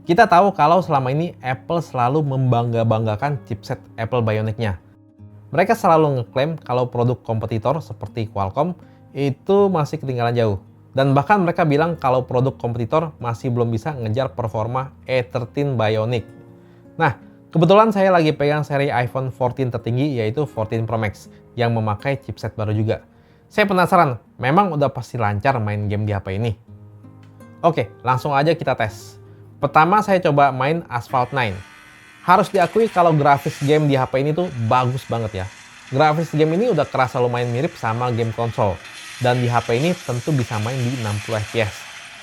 Kita tahu kalau selama ini Apple selalu membangga-banggakan chipset Apple Bionic-nya. Mereka selalu ngeklaim kalau produk kompetitor seperti Qualcomm itu masih ketinggalan jauh. Dan bahkan mereka bilang kalau produk kompetitor masih belum bisa ngejar performa A13 Bionic. Nah, kebetulan saya lagi pegang seri iPhone 14 tertinggi yaitu 14 Pro Max yang memakai chipset baru juga. Saya penasaran, memang udah pasti lancar main game di HP ini? Oke, langsung aja kita tes. Pertama saya coba main Asphalt 9. Harus diakui kalau grafis game di HP ini tuh bagus banget ya. Grafis game ini udah kerasa lumayan mirip sama game konsol. Dan di HP ini tentu bisa main di 60 fps.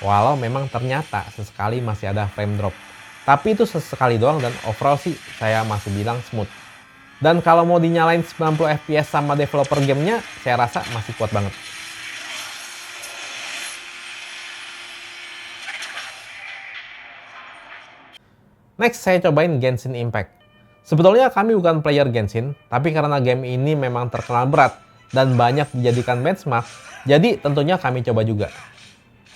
Walau memang ternyata sesekali masih ada frame drop. Tapi itu sesekali doang dan overall sih saya masih bilang smooth. Dan kalau mau dinyalain 90 fps sama developer gamenya, saya rasa masih kuat banget. Next, saya cobain Genshin Impact. Sebetulnya kami bukan player Genshin, tapi karena game ini memang terkenal berat dan banyak dijadikan benchmark, jadi tentunya kami coba juga.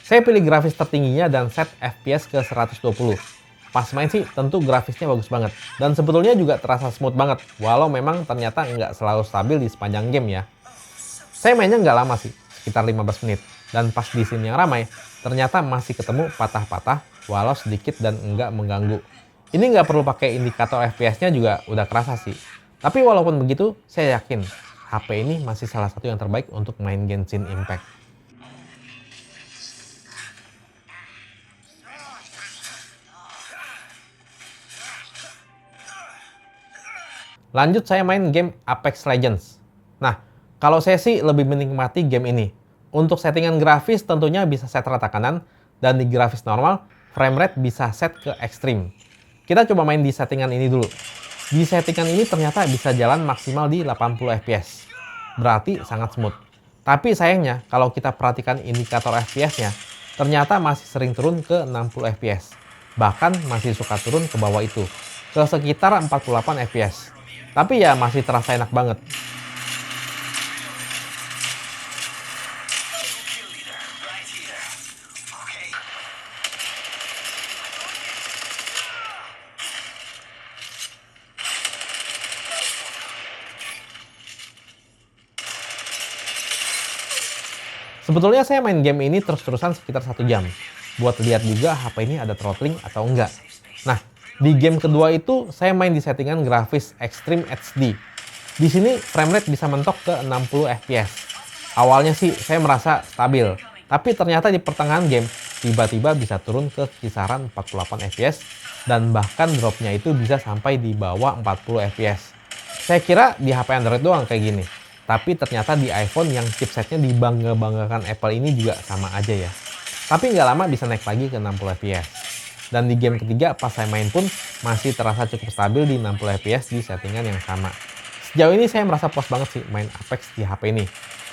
Saya pilih grafis tertingginya dan set FPS ke 120. Pas main sih tentu grafisnya bagus banget, dan sebetulnya juga terasa smooth banget, walau memang ternyata nggak selalu stabil di sepanjang game ya. Saya mainnya nggak lama sih, sekitar 15 menit, dan pas di scene yang ramai, ternyata masih ketemu patah-patah, walau sedikit dan nggak mengganggu. Ini nggak perlu pakai indikator FPS-nya juga udah kerasa sih. Tapi walaupun begitu, saya yakin HP ini masih salah satu yang terbaik untuk main Genshin Impact. Lanjut saya main game Apex Legends. Nah, kalau saya sih lebih menikmati game ini. Untuk settingan grafis tentunya bisa set rata kanan, dan di grafis normal, frame rate bisa set ke ekstrim. Kita coba main di settingan ini dulu. Di settingan ini ternyata bisa jalan maksimal di 80 fps. Berarti sangat smooth. Tapi sayangnya kalau kita perhatikan indikator FPS-nya, ternyata masih sering turun ke 60 fps. Bahkan masih suka turun ke bawah itu, ke sekitar 48 fps. Tapi ya masih terasa enak banget. Sebetulnya saya main game ini terus-terusan sekitar 1 jam. Buat lihat juga HP ini ada throttling atau enggak. Nah, di game kedua itu saya main di settingan grafis Extreme HD. Di sini frame rate bisa mentok ke 60 fps. Awalnya sih saya merasa stabil, tapi ternyata di pertengahan game tiba-tiba bisa turun ke kisaran 48 fps dan bahkan dropnya itu bisa sampai di bawah 40 fps. Saya kira di HP Android doang kayak gini. Tapi ternyata di iPhone yang chipsetnya dibangga-banggakan Apple ini juga sama aja ya. Tapi nggak lama bisa naik lagi ke 60 fps. Dan di game ketiga pas saya main pun masih terasa cukup stabil di 60 fps di settingan yang sama. Sejauh ini saya merasa puas banget sih main Apex di HP ini.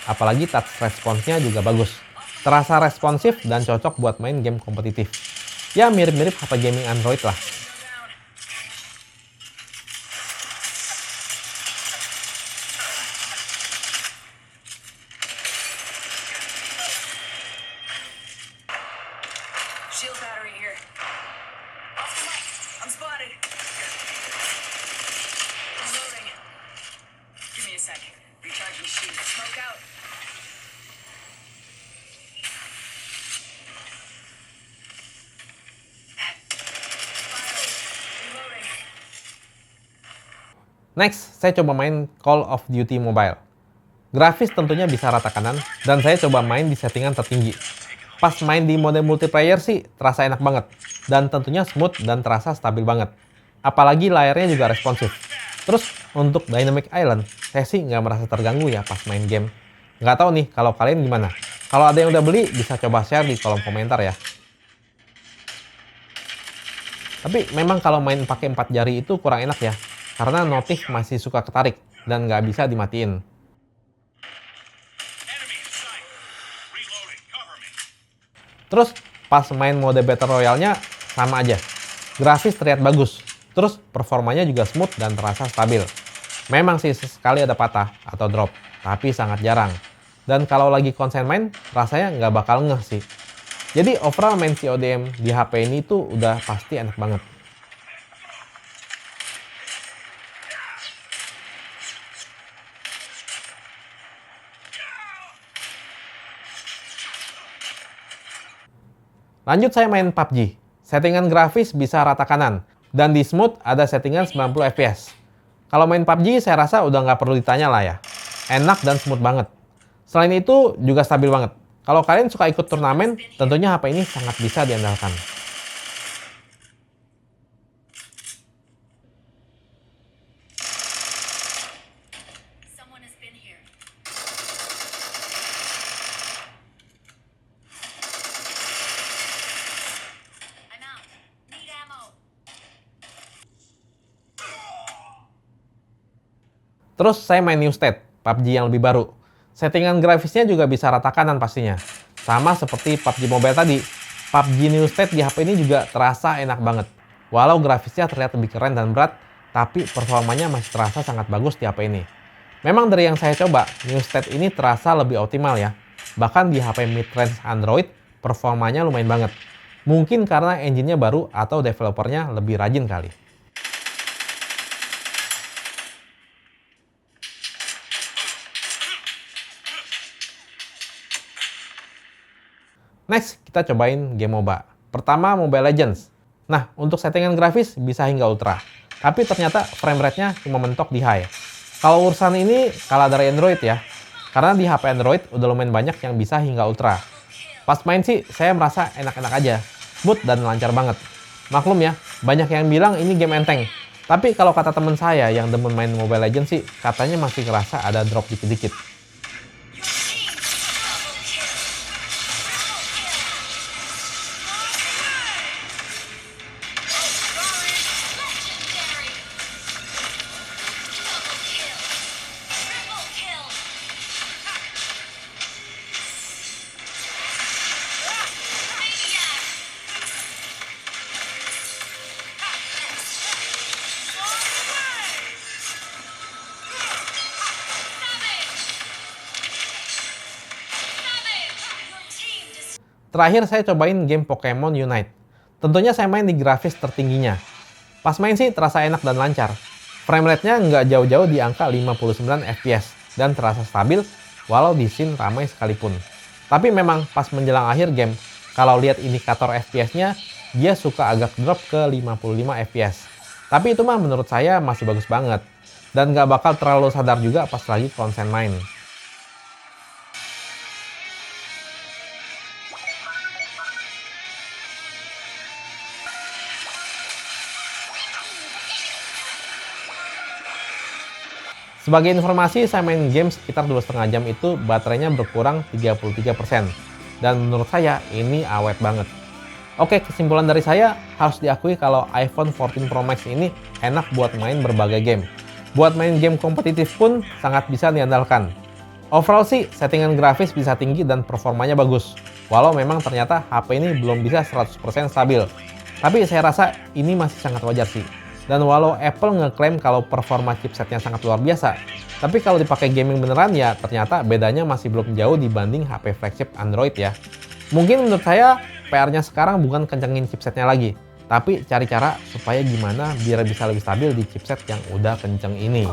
Apalagi touch response-nya juga bagus. Terasa responsif dan cocok buat main game kompetitif. Ya mirip-mirip HP gaming Android lah. Shield battery here. I'm spotted. Reloading. Give me a sec. Recharging shield. Smoke out. Reloading. Next, saya coba main Call of Duty Mobile. Grafis tentunya bisa rata kanan, dan saya coba main di settingan tertinggi. Pas main di mode multiplayer sih terasa enak banget, dan tentunya smooth dan terasa stabil banget. Apalagi layarnya juga responsif. Terus untuk Dynamic Island, saya sih nggak merasa terganggu ya pas main game. Nggak tahu nih kalau kalian gimana. Kalau ada yang udah beli bisa coba share di kolom komentar ya. Tapi memang kalau main pakai 4 jari itu kurang enak ya, karena notif masih suka ketarik dan nggak bisa dimatiin. Terus pas main mode Battle Royale-nya sama aja. Grafis terlihat bagus, terus performanya juga smooth dan terasa stabil. Memang sih sesekali ada patah atau drop, tapi sangat jarang. Dan kalau lagi konsen main, rasanya nggak bakal ngeh sih. Jadi overall main CODM di HP ini tuh udah pasti enak banget. Lanjut saya main PUBG. Settingan grafis bisa rata kanan, dan di smooth ada settingan 90 fps. Kalau main PUBG saya rasa udah nggak perlu ditanya lah ya. Enak dan smooth banget. Selain itu juga stabil banget. Kalau kalian suka ikut turnamen, tentunya HP ini sangat bisa diandalkan. Someone has been here. I'm out. Need ammo. Terus saya main New State, PUBG yang lebih baru. Settingan grafisnya juga bisa rata kanan pastinya. Sama seperti PUBG Mobile tadi, PUBG New State di HP ini juga terasa enak banget. Walau grafisnya terlihat lebih keren dan berat, tapi performanya masih terasa sangat bagus di HP ini. Memang dari yang saya coba, New State ini terasa lebih optimal ya. Bahkan di HP mid-range Android, performanya lumayan banget. Mungkin karena engine-nya baru atau developernya lebih rajin kali. Next, kita cobain game MOBA. Pertama, Mobile Legends. Nah, untuk settingan grafis bisa hingga ultra. Tapi ternyata frame rate-nya cuma mentok di high. Kalau urusan ini kalah dari Android ya. Karena di HP Android udah lumayan banyak yang bisa hingga ultra. Pas main sih, saya merasa enak-enak aja. Smooth dan lancar banget. Maklum ya, banyak yang bilang ini game enteng. Tapi kalau kata temen saya yang demen main Mobile Legends sih, katanya masih ngerasa ada drop dikit-dikit. Terakhir saya cobain game Pokemon Unite. Tentunya saya main di grafis tertingginya. Pas main sih terasa enak dan lancar. Frame rate-nya nggak jauh-jauh di angka 59 fps dan terasa stabil walau di scene ramai sekalipun. Tapi memang pas menjelang akhir game, kalau lihat indikator fps-nya, dia suka agak drop ke 55 fps. Tapi itu mah menurut saya masih bagus banget. Dan nggak bakal terlalu sadar juga pas lagi konsen main. Sebagai informasi, saya main game sekitar 2,5 jam itu baterainya berkurang 33%. Dan menurut saya, ini awet banget. Oke, kesimpulan dari saya, harus diakui kalau iPhone 14 Pro Max ini enak buat main berbagai game. Buat main game kompetitif pun sangat bisa diandalkan. Overall sih, settingan grafis bisa tinggi dan performanya bagus. Walau memang ternyata HP ini belum bisa 100% stabil. Tapi saya rasa ini masih sangat wajar sih. Dan walau Apple ngeklaim kalau performa chipsetnya sangat luar biasa, tapi kalau dipakai gaming beneran ya ternyata bedanya masih belum jauh dibanding HP flagship Android ya. Mungkin menurut saya PR-nya sekarang bukan kencengin chipsetnya lagi, tapi cari cara supaya gimana biar bisa lebih stabil di chipset yang udah kenceng ini.